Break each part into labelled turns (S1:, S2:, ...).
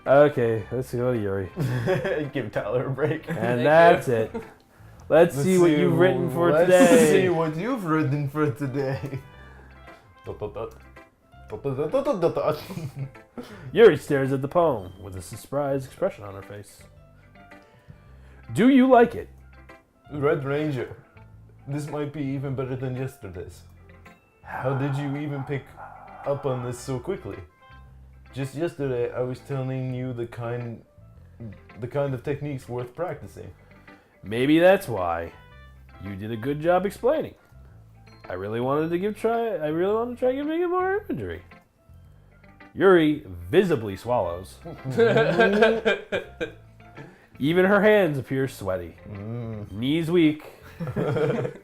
S1: Okay, let's go to Yuri.
S2: Give Tyler a break.
S1: And that's it. Let's see what you've written for today.
S2: Let's see what you've written for today.
S1: Yuri stares at the poem with a surprised expression on her face. Do you like it?
S2: RedRanger. This might be even better than yesterday's. How did you even pick up on this so quickly? Just yesterday I was telling you the kind of techniques worth practicing.
S1: Maybe that's why. You did a good job explaining. I really wanted to try giving it more imagery. Yuri visibly swallows. Even her hands appear sweaty. Knees weak.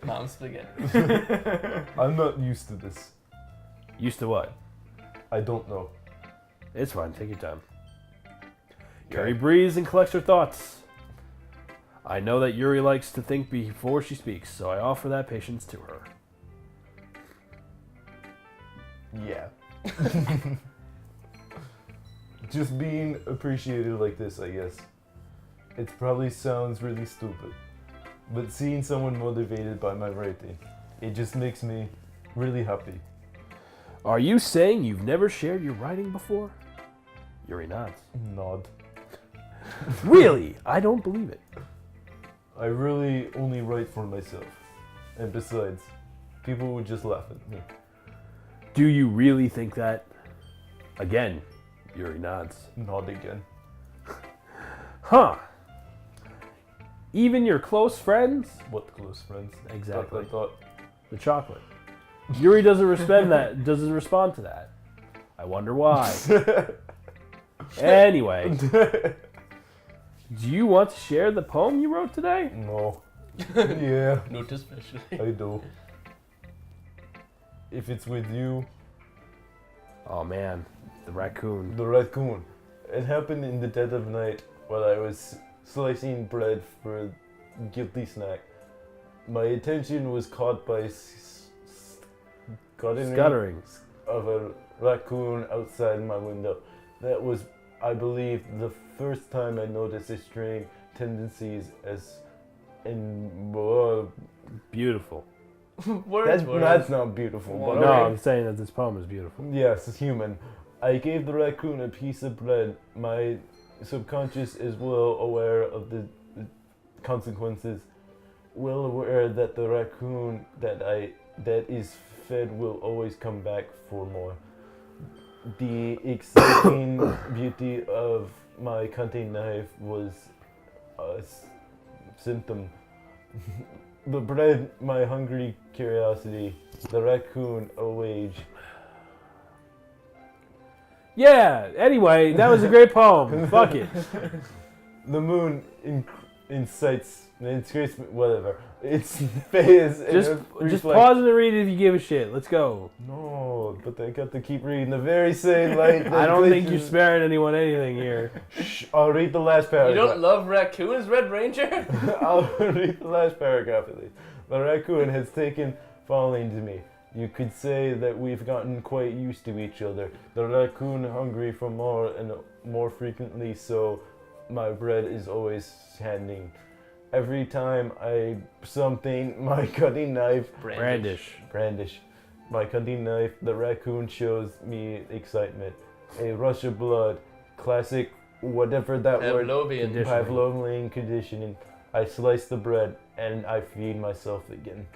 S3: Mom's spaghetti.
S2: I'm not used to this.
S1: Used to what?
S2: I don't know.
S1: It's fine, take your time. Yuri breathes and collects her thoughts. I know that Yuri likes to think before she speaks, so I offer that patience to her.
S2: Yeah. Just being appreciated like this, I guess. It probably sounds really stupid, but seeing someone motivated by my writing, it just makes me really happy.
S1: Are you saying you've never shared your writing before? Yuri nods.
S2: Nod.
S1: Really? I don't believe it.
S2: I really only write for myself. And besides, people would just laugh at me.
S1: Do you really think that? Again, Yuri nods.
S2: Nod again.
S1: Huh. Even your close friends?
S2: What close friends?
S1: Exactly.
S2: Thought.
S1: The chocolate. Yuri doesn't respond to that. I wonder why. Anyway. Do you want to share the poem you wrote today?
S2: No. Yeah.
S3: Not especially.
S2: I do. If it's with you.
S1: Oh man, the raccoon.
S2: The raccoon. It happened in the dead of night while I was slicing bread for a guilty snack. My attention was caught by
S1: Scuttering
S2: of a raccoon outside my window. That was, I believe, the first time I noticed his strange tendencies as in.
S1: beautiful.
S2: That's not beautiful. But
S1: No,
S2: okay.
S1: I'm saying that this poem is beautiful.
S2: Yes, it's human. I gave the raccoon a piece of bread. My subconscious is well aware of the consequences. Well aware that the raccoon that is fed will always come back for more. The exciting beauty of my cutting knife was a symptom. The bread, my hungry curiosity. The raccoon, a wage.
S1: Yeah, anyway, that was a great poem. Fuck it.
S2: The moon incites, whatever. It's phase.
S1: Just pause and read it if you give a shit. Let's go.
S2: No, but I got to keep reading the very same light.
S1: I don't think you're sparing anyone anything here.
S2: Shh, I'll read the last paragraph.
S3: You don't love raccoons, RedRanger?
S2: I'll read the last paragraph at least. The raccoon has taken falling to me. You could say that we've gotten quite used to each other. The raccoon hungry for more and more frequently, so my bread is always handing. Every time my cutting knife
S1: Brandish.
S2: My cutting knife, the raccoon shows me excitement. A rush of blood, classic whatever that word. Pavlovian conditioning. I slice the bread and I feed myself again.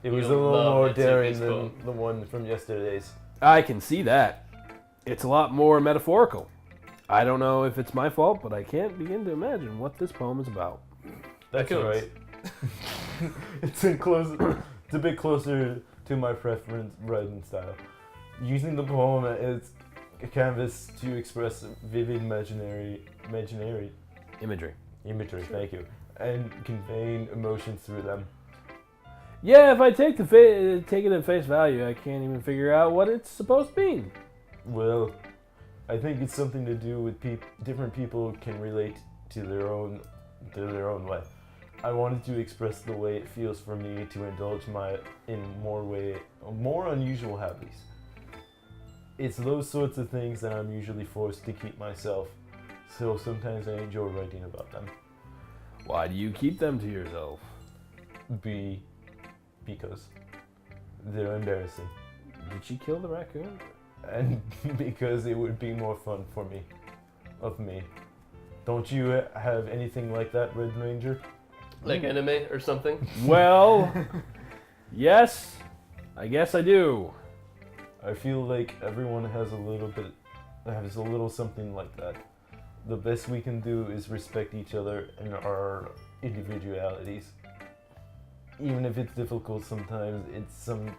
S2: It was a little more daring than the one from yesterday's.
S1: I can see that. It's a lot more metaphorical. I don't know if it's my fault, but I can't begin to imagine what this poem is about.
S2: That's right. It's a bit closer to my preference writing style. Using the poem as a canvas to express vivid imagery, thank you, and conveying emotions through them.
S1: Yeah, if I take it at face value, I can't even figure out what it's supposed to mean.
S2: Well, I think it's something to do with different people can relate to their own way. I wanted to express the way it feels for me to indulge in more unusual hobbies. it's those sorts of things that I'm usually forced to keep myself. So sometimes I enjoy writing about them.
S1: Why do you keep them to yourself?
S2: Because they're embarrassing.
S1: Did she kill the raccoon?
S2: And because it would be more fun for me. Don't you have anything like that, RedRanger?
S3: Like anime or something?
S1: Well, yes, I guess I do.
S2: I feel like everyone has a little something like that. The best we can do is respect each other and our individualities. Even if it's difficult sometimes, it's some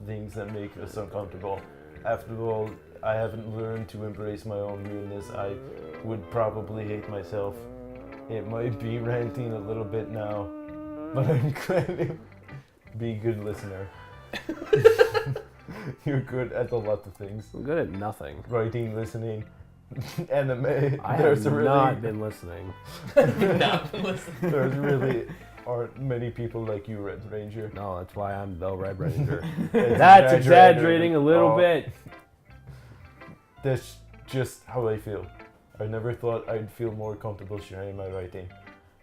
S2: things that make us uncomfortable. After all, I haven't learned to embrace my own weirdness. I would probably hate myself. It might be ranting a little bit now, but I'm trying to be a good listener. You're good at a lot of things.
S1: I'm good at nothing.
S2: Writing, listening, anime.
S1: I have not been listening.
S2: There's really aren't many people like you, RedRanger.
S1: No, that's why I'm the RedRanger. That's exaggerating a little bit.
S2: That's just how I feel. I never thought I'd feel more comfortable sharing my writing,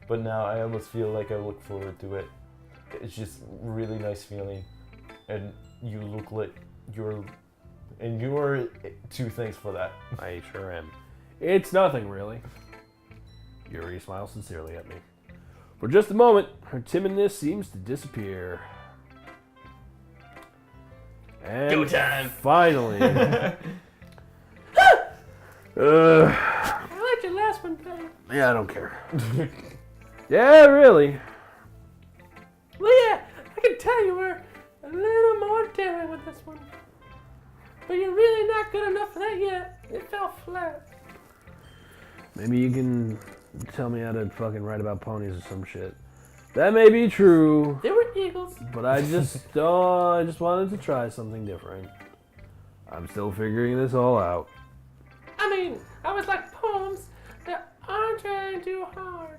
S2: but now I almost feel like I look forward to it. It's just really nice feeling, and you look like you're too thanks for that.
S1: I sure am. It's nothing, really. Yuri smiles sincerely at me. For just a moment, her timidness seems to disappear. And
S3: Go time!
S1: finally...
S3: I liked your last one better.
S1: Yeah, I don't care. Yeah, really.
S3: Well, yeah, I can tell you were a little more daring with this one. But you're really not good enough for that yet. It fell flat.
S1: Maybe you can tell me how to fucking write about ponies or some shit. That may be true,
S3: They were eagles.
S1: but I just wanted to try something different. I'm still figuring this all out.
S3: I mean, I was like poems that aren't trying too hard.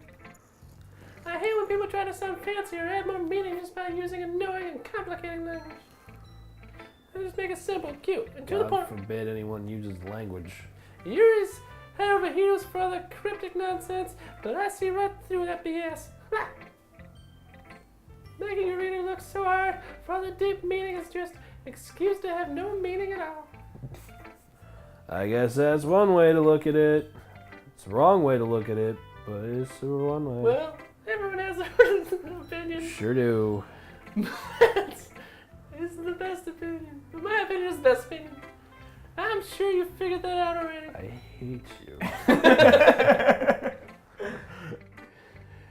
S3: I hate when people try to sound fancy or add more meaning just by using annoying and complicated language. I just make it simple, cute, and to the
S1: God
S3: point.
S1: forbid anyone uses language.
S3: Yuri's head over heels for all the cryptic nonsense, but I see right through that BS. Ha! Making your reader look so hard for all the deep meaning is just excuse to have no meaning at all.
S1: I guess that's one way to look at it. It's the wrong way to look at it, but it's the one way.
S3: Well, everyone has their own opinion.
S1: Sure do.
S3: This is the best opinion. But my opinion is the best opinion. I'm sure you figured that out already.
S1: I hate you.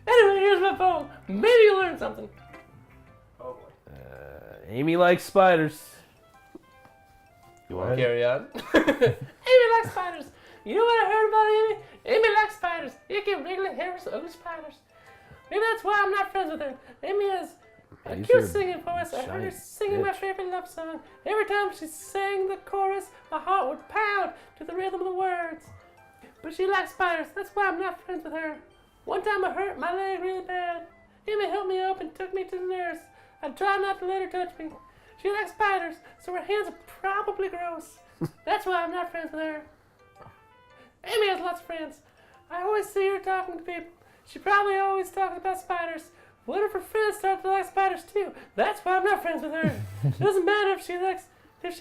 S3: Anyway, here's my poem. Maybe you learned something. Oh boy.
S1: Amy likes spiders. You want
S3: Carry on. Amy likes spiders. You know what I heard about Amy? Amy likes spiders. Icky, wriggly, hairless, ugly spiders. Maybe that's why I'm not friends with her. Amy has a
S1: Use
S3: cute
S1: your
S3: singing voice. I heard her
S1: giant
S3: singing my
S1: bitch.
S3: favorite love song. Every time she sang the chorus, my heart would pound to the rhythm of the words. But she likes spiders. That's why I'm not friends with her. One time I hurt my leg really bad. Amy helped me up and took me to the nurse. I tried not to let her touch me. She likes spiders, so her hands are probably gross. That's why I'm not friends with her. Amy has lots of friends. I always see her talking to people. She probably always talks about spiders. What if her friends start to like spiders too? That's why I'm not friends with her. It doesn't matter if she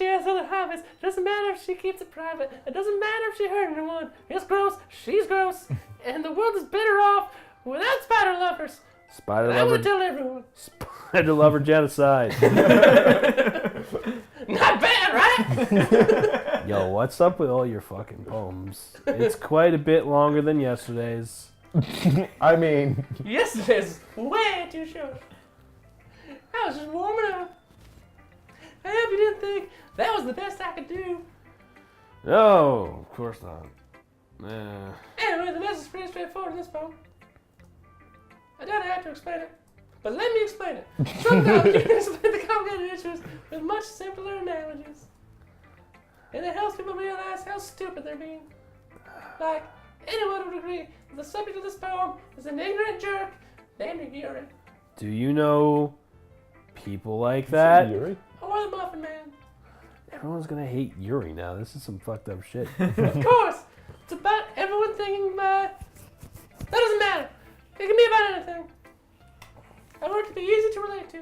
S3: has other hobbies. It doesn't matter if she keeps it private. It doesn't matter if she hurt anyone. It's gross. She's gross. And the world is better off without spider lovers.
S1: Spider
S3: I
S1: Lover.
S3: would tell everyone.
S1: Spider Lover Genocide.
S3: Not bad, right?
S1: Yo, what's up with all your fucking poems? It's quite a bit longer than yesterday's.
S2: I mean,
S3: Yesterday's way too short. I was just warming up. I hope you didn't think that was the best I could do.
S1: No, of course not.
S3: Anyway, the message is pretty straightforward in this poem. I don't have to explain it, but let me explain it. Sometimes you can explain the complicated issues with much simpler analogies. And it helps people realize how stupid they're being. Like, anyone would agree that the subject of this poem is an ignorant jerk named Yuri.
S1: Do you know people like that?
S2: Yuri?
S3: Or the Muffin Man.
S1: Everyone's gonna hate Yuri now. This is some fucked up shit.
S3: Of course! It's about everyone thinking that doesn't matter. It can be about anything. I want it to be easy to relate to.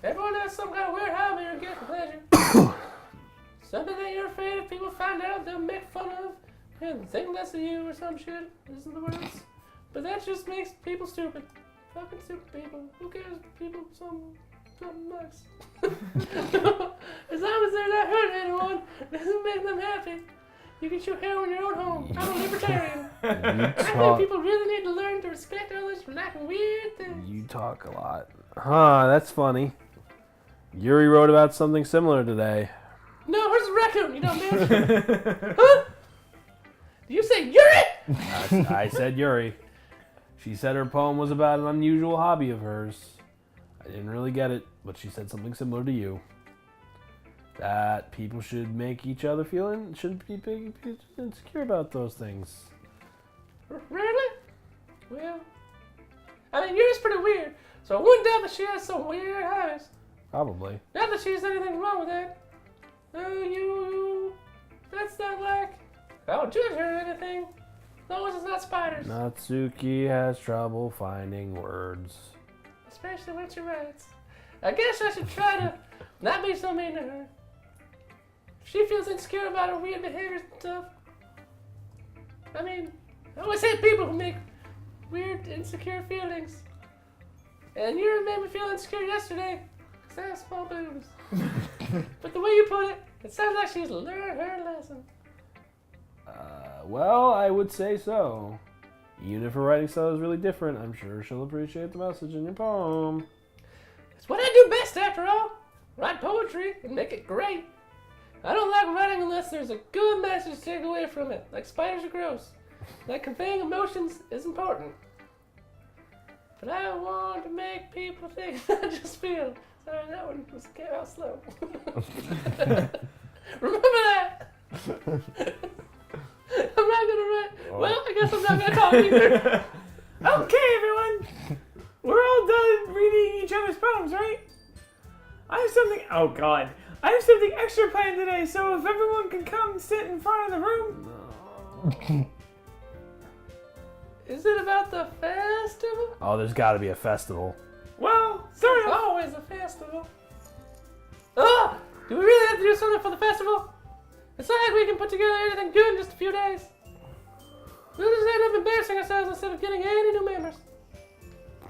S3: Everyone has some kind of weird hobby or gift or pleasure. Something that you're afraid if people find out they'll make fun of and think less of you or some shit. Isn't the words? But that just makes people stupid. Fucking stupid people. Who cares if people something nice? As long as they're not hurting anyone, it doesn't make them happy. You can shoot hell in your own home. I'm a libertarian. I think people really need to learn to respect others for liking weird things.
S1: You talk a lot. Huh, that's funny. Yuri wrote about something similar today.
S3: No, where's the raccoon? You don't bitch. Huh? Did you say Yuri?
S1: I said Yuri. She said her poem was about an unusual hobby of hers. I didn't really get it, but she said something similar to you. That people should make each other shouldn't be insecure about those things.
S3: Really? Well, I mean, Yuri's pretty weird, so I wouldn't doubt that she has some weird hobbies.
S1: Probably.
S3: Not that she has anything wrong with that. That's not like, I don't judge her or anything. As long as it's not spiders.
S1: Natsuki has trouble finding words.
S3: Especially when she writes. I guess I should try to not be so mean to her. If she feels insecure about her weird behaviors and stuff. I mean, I always hate people who make weird, insecure feelings. And you made me feel insecure yesterday, because I have small boobs. But the way you put it, it sounds like she's learned her lesson.
S1: Well, I would say so. Even if her writing style is really different, I'm sure she'll appreciate the message in your poem.
S3: It's what I do best, after all. Write poetry and make it great. I don't like writing unless there's a good message to take away from it. Like spiders are gross. Like conveying emotions is important. But I want to make people think, not just feel. Sorry, that one came out slow. Remember that? I'm not gonna write. Well, I guess I'm not gonna talk either.
S4: Okay, everyone. We're all done reading each other's poems, right? I have something. Oh God. I have something extra planned today, so if everyone can come sit in front of the room.
S3: Is it about the festival?
S1: Oh, there's got to be a festival.
S4: Well, sort
S3: There's
S4: of.
S3: always a festival. Oh! Do we really have to do something for the festival? It's not like we can put together anything good in just a few days. We'll just end up embarrassing ourselves instead of getting any new members.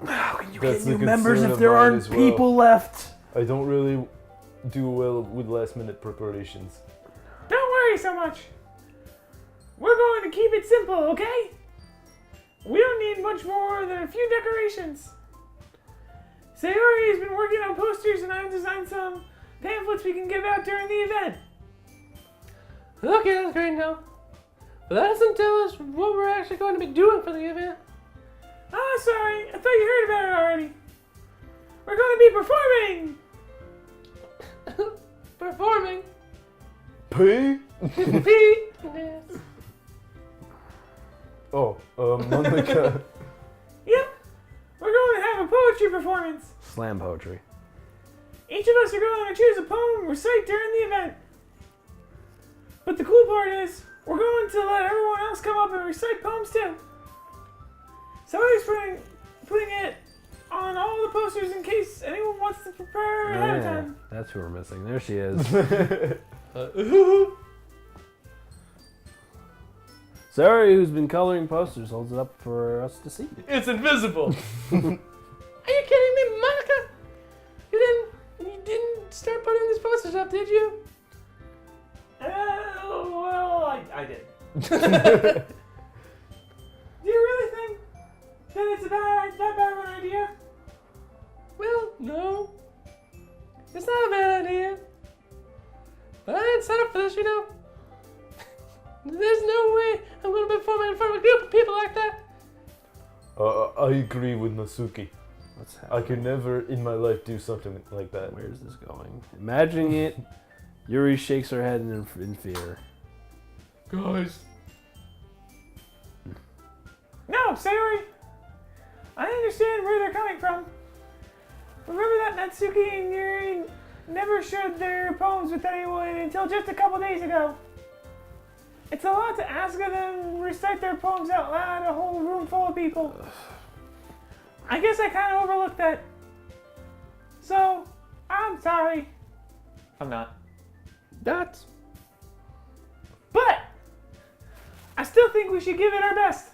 S1: How can you
S2: That's
S1: get new
S2: the
S1: members
S2: concern
S1: if
S2: of
S1: there
S2: mine
S1: aren't
S2: as well.
S1: people left?
S2: I don't really do well with last minute preparations.
S4: Don't worry so much. We're going to keep it simple, okay? We don't need much more than a few decorations. Sayori has been working on posters and I've designed some pamphlets we can give out during the event.
S3: Okay, that's great now. But that doesn't tell us what we're actually going to be doing for the event.
S4: Oh, sorry. I thought you heard about it already. We're going to be performing.
S3: Performing.
S2: P?
S3: Yes.
S2: Oh, Monika.
S4: Yep. We're going to have a poetry performance.
S1: Slam poetry.
S4: Each of us are going to choose a poem and recite during the event. But the cool part is, we're going to let everyone else come up and recite poems too. Somebody's putting it on all the posters in case anyone wants to prepare ahead of time.
S1: That's who we're missing. There she is. Sayori, who's been coloring posters, holds it up for us to see.
S3: It's invisible. Are you kidding me, Monika? You didn't start putting these posters up, did you?
S4: Well, I did. Do you really think that it's that bad of an idea?
S3: Well, no. It's not a bad idea. But I didn't sign up for this, you know. There's no way I'm going to be performing in front of a group of people like that.
S2: I agree with Natsuki.
S1: What's
S2: I
S1: happening?
S2: could never in my life do something like that.
S1: Where's this going? Imagining it, Yuri shakes her head in fear.
S3: Guys.
S4: No, Sayori. I understand where they're coming from. Remember that Natsuki and Yuri never shared their poems with anyone until just a couple days ago. It's a lot to ask of them to recite their poems out loud, a whole room full of people. I guess I kind of overlooked that. So, I'm sorry.
S3: I'm not.
S1: That's
S4: But, I still think we should give it our best.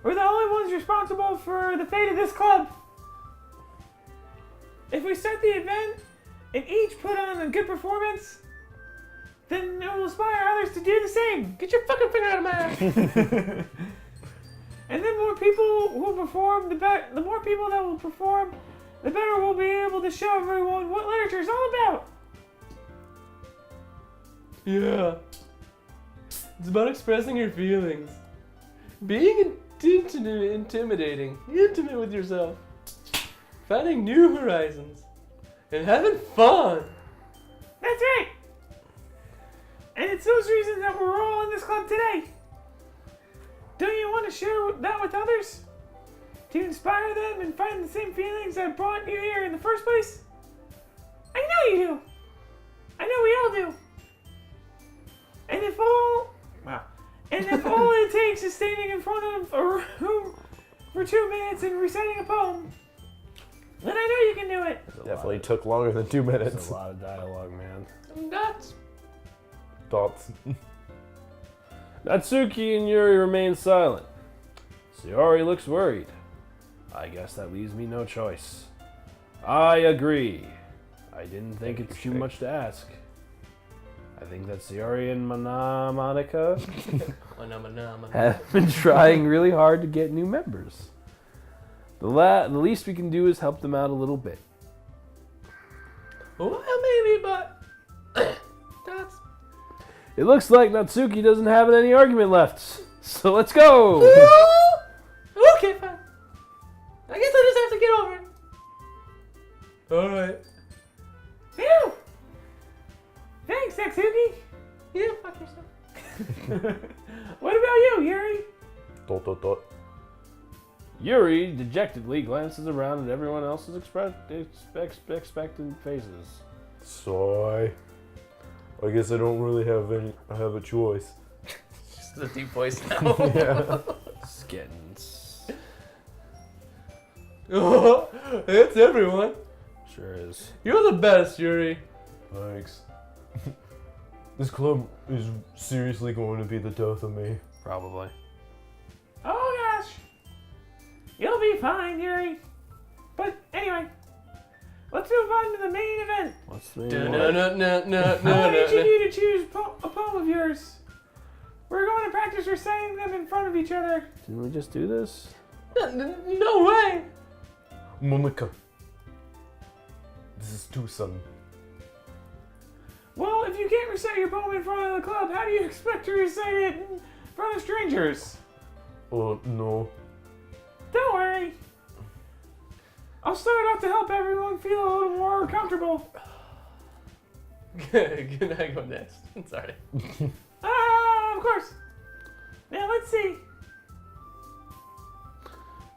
S4: We're the only ones responsible for the fate of this club. If we start the event and each put on a good performance, then it will inspire others to do the same.
S3: Get your fucking finger out of my ass.
S4: And then more people will perform, the more people that will perform, the better we'll be able to show everyone what literature is all about.
S3: Yeah. It's about expressing your feelings. Being intimidating. Intimate with yourself. Finding new horizons. And having fun.
S4: That's right. And it's those reasons that we're all in this club today. Don't you want to share that with others? To inspire them and find the same feelings that brought you here in the first place? I know you do. I know we all do. And if all it takes is standing in front of a room for 2 minutes and reciting a poem, then I know you can do it.
S2: Definitely took longer than 2
S1: That's
S2: minutes.
S1: a lot of dialogue, man.
S3: I'm nuts.
S2: Thoughts?
S1: Natsuki and Yuri remain silent. Sayori looks worried. I guess that leaves me no choice. I agree. I didn't think it's too much to ask. I think that Sayori and Monika have been trying really hard to get new members. The least we can do is help them out a little bit.
S3: Well, maybe, but that's.
S1: It looks like Natsuki doesn't have any argument left. So let's go!
S3: Okay, fine. I guess I just have to get over it. Alright.
S4: Phew! Thanks, Natsuki.
S3: Yeah, fuck yourself.
S4: What about you, Yuri?
S2: Dot.
S1: Yuri dejectedly glances around at everyone else's expectant faces.
S2: Sorry. I guess I don't really have a choice.
S3: Just a deep voice now.
S2: Yeah.
S1: Skittins.
S3: Oh, it's everyone.
S1: Sure is.
S3: You're the best, Yuri.
S2: Thanks. This club is seriously going to be the death of me.
S1: Probably.
S4: Oh gosh. You'll be fine, Yuri. But anyway, let's move on to the main event.
S1: What's the
S4: I want each of you to choose a poem of yours. We're going to practice reciting them in front of each other.
S1: Didn't we just do this?
S3: No way.
S2: Monika. This is too sudden.
S4: Well, if you can't recite your poem in front of the club, how do you expect to recite it in front of strangers?
S2: Oh, no.
S4: Don't worry. I'll start off to help everyone feel a little more comfortable.
S3: Can I go next? I'm sorry.
S4: Of course. Now let's see.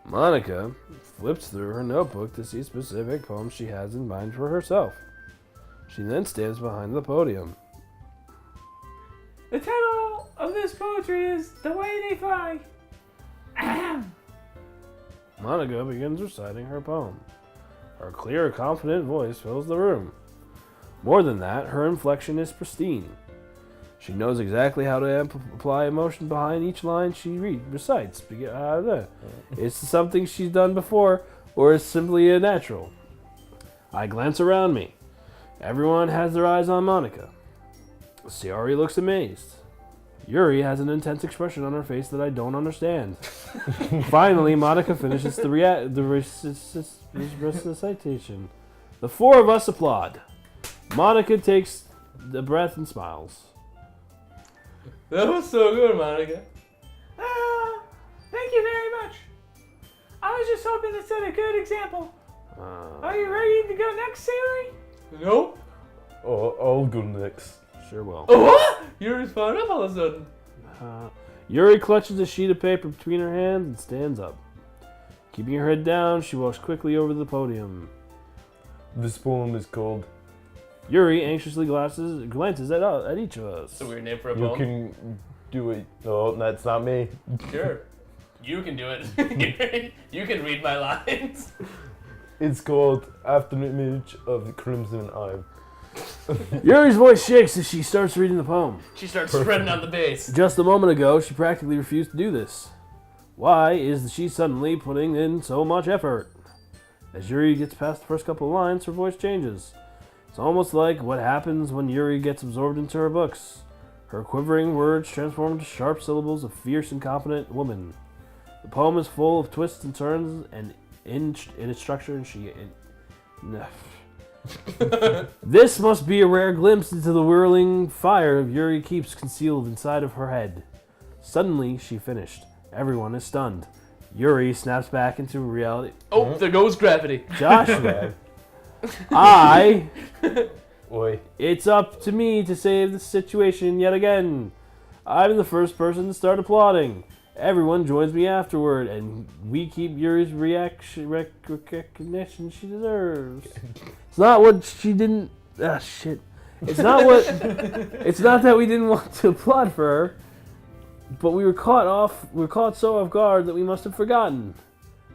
S1: Monika flips through her notebook to see specific poems she has in mind for herself. She then stands behind the podium.
S4: The title of this poetry is The Way They Fly. Ahem.
S1: Monika begins reciting her poem. Her clear, confident voice fills the room. More than that, her inflection is pristine. She knows exactly how to apply emotion behind each line she recites. It's something she's done before, or is simply a natural. I glance around me. Everyone has their eyes on Monika. Sayori looks amazed. Yuri has an intense expression on her face that I don't understand. Finally, Monika finishes the recitation. The four of us applaud. Monika takes a breath and smiles.
S3: That was so good, Monika.
S4: Thank you very much. I was just hoping to set a good example. Are you ready to go next, Sayori?
S3: Nope.
S2: Oh, I'll go next.
S1: Sure will.
S3: Oh, what? Yuri's fired up all of a sudden.
S1: Yuri clutches a sheet of paper between her hands and stands up. Keeping her head down, she walks quickly over to the podium.
S2: This poem is called
S1: Yuri anxiously glances at each of us.
S3: It's a weird name for a
S2: You
S3: poem.
S2: Can Do It. No, that's not me.
S3: Sure. You can do it. You can read my lines.
S2: It's called After an Image of the Crimson Eye.
S1: Yuri's voice shakes as she starts reading the poem.
S3: She starts spreading out the base.
S1: Just a moment ago, she practically refused to do this. Why is she suddenly putting in so much effort? As Yuri gets past the first couple of lines, her voice changes. It's almost like what happens when Yuri gets absorbed into her books. Her quivering words transform into sharp syllables of fierce and confident woman. The poem is full of twists and turns, and in its structure, This must be a rare glimpse into the whirling fire Yuri keeps concealed inside of her head. Suddenly, she finished. Everyone is stunned. Yuri snaps back into reality.
S3: Oh, there goes gravity.
S1: Joshua,
S2: Oi.
S1: it's up to me to save the situation yet again. I'm the first person to start applauding. Everyone joins me afterward, and we keep Yuri's recognition she deserves. It's not what she didn't. Shit. It's not what. It's not that we didn't want to applaud for her, but we were caught so off guard that we must have forgotten.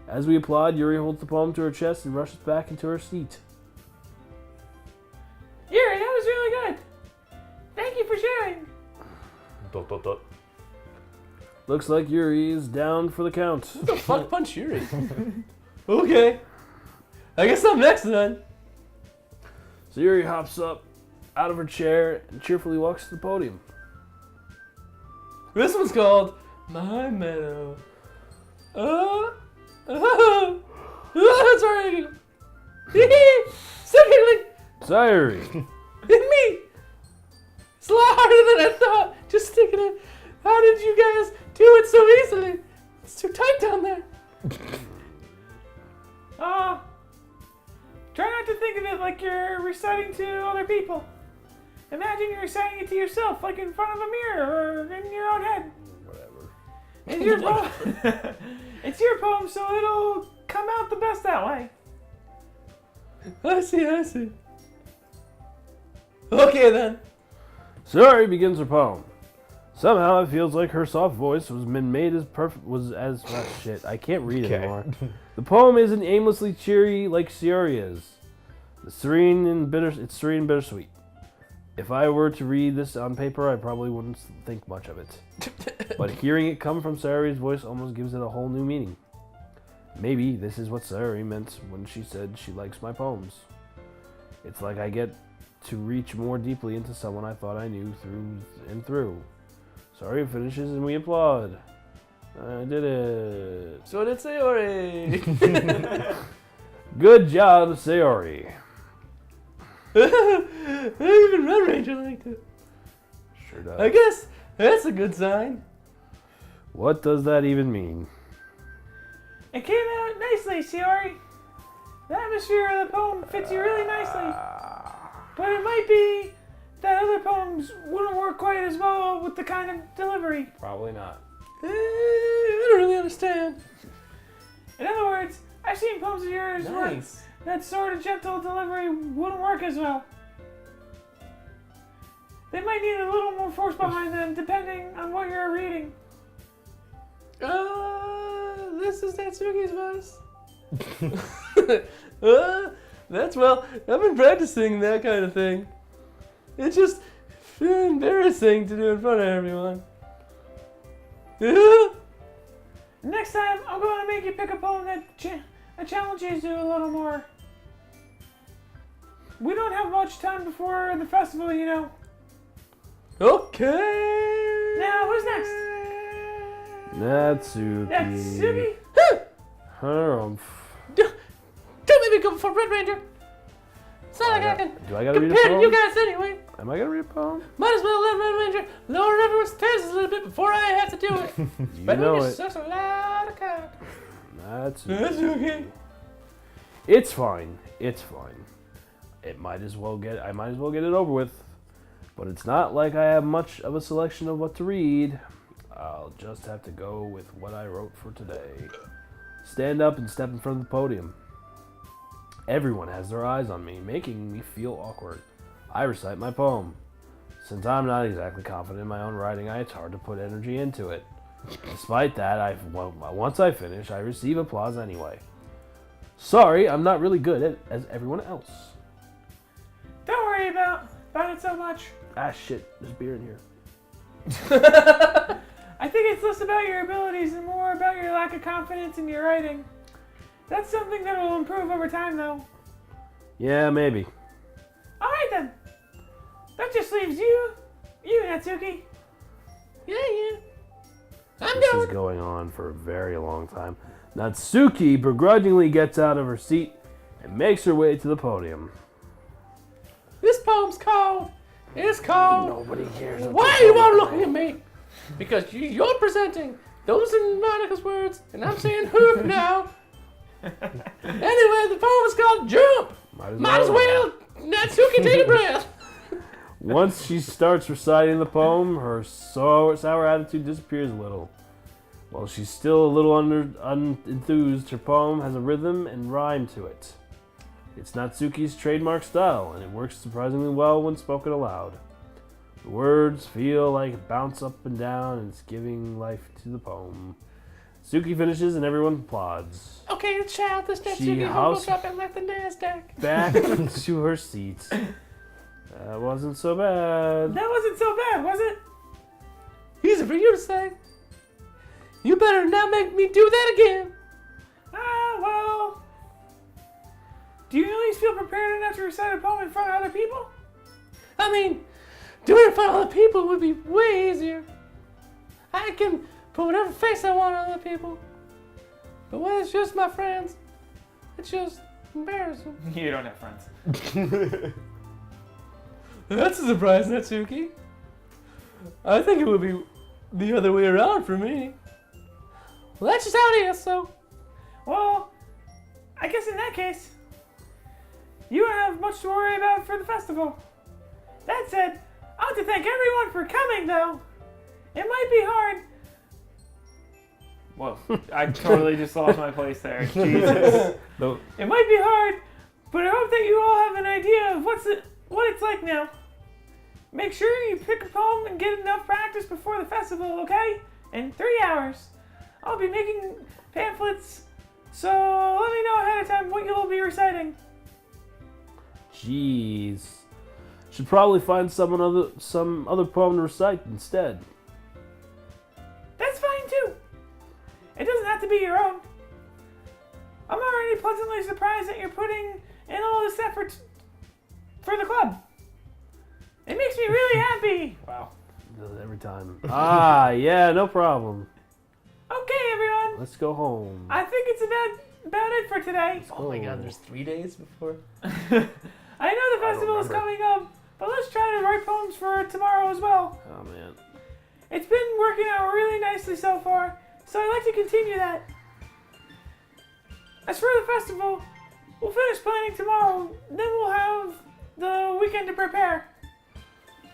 S1: As we applaud, Yuri holds the poem to her chest and rushes back into her seat.
S4: Yuri, that was really good. Thank you for sharing. ...
S1: Looks like Yuri is down for the count.
S3: What the fuck punch Yuri? Okay. I guess I'm next then.
S1: So Yuri hops up out of her chair and cheerfully walks to the podium.
S3: This one's called My Meadow. Sorry. Stop giggling.
S1: Sayori,
S3: Me. It's a lot harder than I thought. Just sticking it. How did you guys do it so easily? It's too tight down there.
S4: Try not to think of it like you're reciting to other people. Imagine you're reciting it to yourself, like in front of a mirror or in your own head.
S1: whatever.
S4: It's your poem. It's your poem, so it'll come out the best that way.
S3: I see. Okay then.
S1: Sayori begins her poem. Somehow it feels like her soft voice shit. I can't read
S2: Okay.
S1: anymore. The poem isn't aimlessly cheery like Sayori is. It's serene and bittersweet. If I were to read this on paper, I probably wouldn't think much of it. But hearing it come from Sayori's voice almost gives it a whole new meaning. Maybe this is what Sayori meant when she said she likes my poems. It's like I get to reach more deeply into someone I thought I knew through and through. Sayori finishes and we applaud. I did it.
S3: So did Sayori.
S1: Good job, Sayori.
S3: Even RedRanger liked it.
S1: Sure does.
S3: I guess that's a good sign.
S1: What does that even mean?
S4: It came out nicely, Sayori. The atmosphere of the poem fits you really nicely. But it might be that other poems wouldn't work quite as well with the kind of delivery.
S1: Probably not.
S3: I don't really understand.
S4: In other words, I've seen poems of yours where that sort of gentle delivery wouldn't work as well. They might need a little more force behind them depending on what you're reading.
S3: This is Natsuki's voice. I've been practicing that kind of thing. It's just embarrassing to do in front of everyone.
S4: Next time, I'm going to make you pick a poem that challenges you a little more. We don't have much time before the festival, you know.
S3: Okay.
S4: Now, who's next?
S1: Natsuki.
S4: Natsuki?
S1: Her
S3: Don't make me go for RedRanger. It's not like I can
S1: Do I gotta read a
S3: compare to you
S1: poem?
S3: guys anyway.
S1: Am I gonna read a poem?
S3: Might as well let RedRanger lower everyone's standards a little bit before I have to do it.
S1: You know
S3: RedRanger's
S1: it.
S3: such a loud account.
S1: Natsuki.
S3: That's okay.
S1: It's fine. I might as well get it over with. But it's not like I have much of a selection of what to read. I'll just have to go with what I wrote for today. Stand up and step in front of the podium. Everyone has their eyes on me, making me feel awkward. I recite my poem. Since I'm not exactly confident in my own writing, it's hard to put energy into it. Despite that, once I finish, I receive applause anyway. Sorry, I'm not really good as everyone else.
S4: Don't worry about it so much.
S1: Ah, shit, there's beer in here.
S4: I think it's less about your abilities and more about your lack of confidence in your writing. That's something that will improve over time, though.
S1: Yeah, maybe.
S4: Alright then. That just leaves you, Natsuki.
S3: Yeah. I'm
S1: This
S3: going.
S1: is going on for a very long time. Natsuki begrudgingly gets out of her seat and makes her way to the podium.
S3: This poem's called. It's called.
S1: Nobody cares.
S3: Why are you all looking at me? Because you're presenting. Those are Monika's words, and I'm saying hoop now. Anyway, the poem is called Jump. Might as well. Natsuki, take a breath.
S1: Once she starts reciting the poem, her sour attitude disappears a little. While she's still a little unenthused, her poem has a rhythm and rhyme to it. It's Natsuki's trademark style, and it works surprisingly well when spoken aloud. The words feel like it bounce up and down, and it's giving life to the poem. Suki finishes, and everyone applauds.
S3: Okay, let's shout this Natsuki
S1: house-
S3: drop it like the NASDAQ.
S1: Back to her seat. That wasn't so bad.
S4: That wasn't so bad, was it?
S3: Easy for you to say. You better not make me do that again.
S4: Well. Do you at least feel prepared enough to recite a poem in front of other people?
S3: I mean, doing it in front of other people would be way easier. I can put whatever face I want on other people. But when it's just my friends, it's just embarrassing.
S4: You don't have friends.
S3: That's a surprise, Natsuki. I think it would be the other way around for me. Well, that's just how it is, so.
S4: Well, I guess in that case, you don't have much to worry about for the festival. That said, I want to thank everyone for coming, though. It might be hard. Whoa, I totally just lost my place there. Jesus.
S1: Though,
S4: It might be hard, but I hope that you all have an idea of what it's like now. Make sure you pick a poem and get enough practice before the festival, okay? In 3 hours. I'll be making pamphlets, so let me know ahead of time what you'll be reciting.
S1: jeez. Should probably find some other poem to recite instead.
S4: That's fine too. It doesn't have to be your own. I'm already pleasantly surprised that you're putting in all this effort for the club. It makes me really happy. Wow.
S1: Does it every time. Yeah, no problem.
S4: Okay, everyone.
S1: Let's go home.
S4: I think it's about it for today.
S3: Oh my god, there's 3 days before?
S4: I know the festival is coming up, but let's try to write poems for tomorrow as well.
S1: Oh man.
S4: It's been working out really nicely so far, so I'd like to continue that. As for the festival, we'll finish planning tomorrow, then we'll have the weekend to prepare.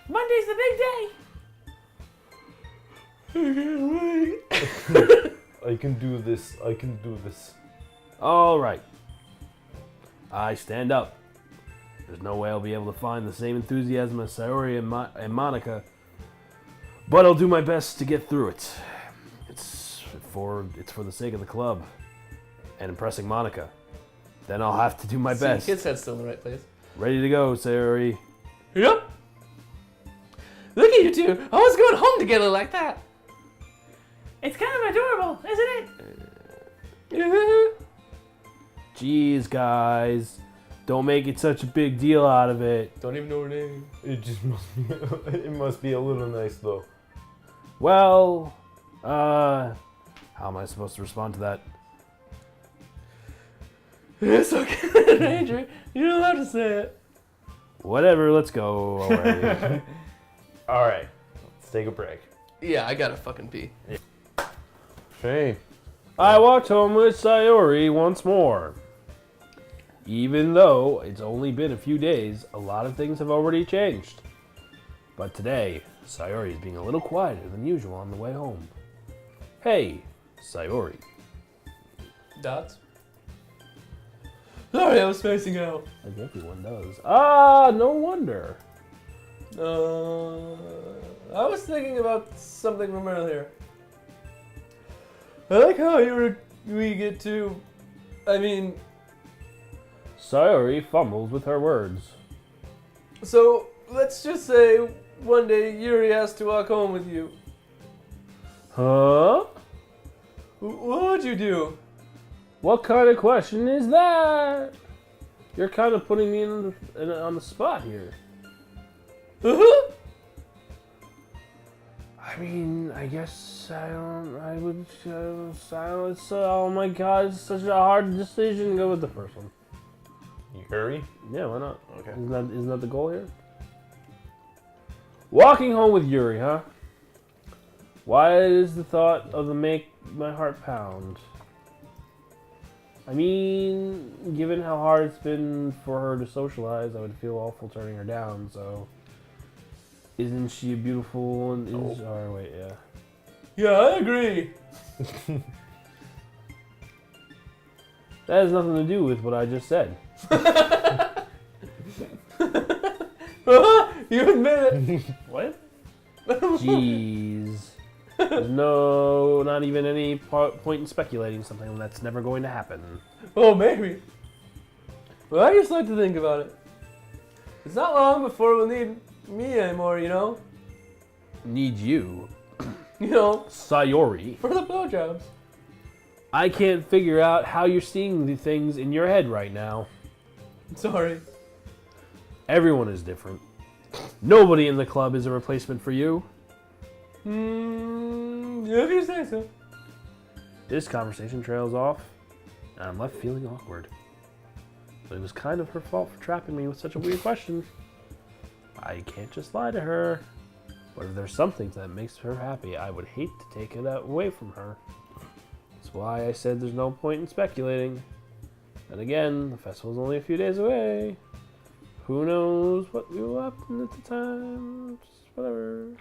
S4: Monday's the big day.
S2: I can do this. I can do this.
S1: All right. I stand up. There's no way I'll be able to find the same enthusiasm as Sayori and Monika, but I'll do my best to get through it. It's for the sake of the club and impressing Monika. Then I'll have to do my best.
S3: His head's still in the right place.
S1: Ready to go, Sayori.
S3: Yep. Look at you two, always going home together like that.
S4: It's kind of adorable, isn't it?
S1: Jeez, guys. Don't make it such a big deal out of it.
S3: Don't even know her name.
S2: It just must be. It must be a little nice though.
S1: Well, how am I supposed to respond to that?
S3: It's okay, Ranger. You're allowed to say it.
S1: Whatever, let's go already.
S2: All right, let's take a break.
S3: Yeah, I gotta fucking pee.
S2: Hey.
S1: I walked home with Sayori once more. Even though it's only been a few days, a lot of things have already changed. But today, Sayori is being a little quieter than usual on the way home. Hey, Sayori.
S3: Dots? Sorry, I was spacing out.
S1: Like everyone does. Ah, no wonder.
S3: I was thinking about something from earlier. I like how we get to,
S1: Sayori fumbles with her words.
S3: so let's just say one day Yuri has to walk home with you.
S1: Huh?
S3: What would you do?
S1: What kind of question is that? You're kind of putting me on the spot here. I mean, I guess I would. Silence. Oh my God, it's such a hard decision. Go with the first one.
S2: Yuri?
S1: Yeah, why not?
S2: Okay.
S1: Isn't that the goal here? Walking home with Yuri, huh? Why is the thought of the make my heart pound? I mean, given how hard it's been for her to socialize, I would feel awful turning her down, so... Isn't she a beautiful and is... Oh, wait, yeah.
S3: Yeah, I agree.
S1: That has nothing to do with what I just said.
S3: You admit it.
S1: What? Jeez. There's not even any point in speculating something that's never going to happen.
S3: Oh, maybe. Well, I just like to think about it. It's not long before we'll need me anymore, you know?
S1: Need you.
S3: You know,
S1: Sayori.
S3: for the blowjobs.
S1: I can't figure out how you're seeing the things in your head right now.
S3: Sorry.
S1: Everyone is different. Nobody in the club is a replacement for you.
S3: If you say so.
S1: This conversation trails off, and I'm left feeling awkward. But it was kind of her fault for trapping me with such a weird question. I can't just lie to her. But if there's something that makes her happy, I would hate to take it away from her. That's why I said there's no point in speculating. And again, the festival's only a few days away. Who knows what will happen at the time? Just whatever.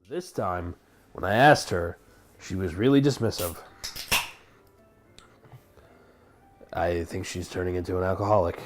S1: This time, when I asked her, she was really dismissive. I think she's turning into an alcoholic.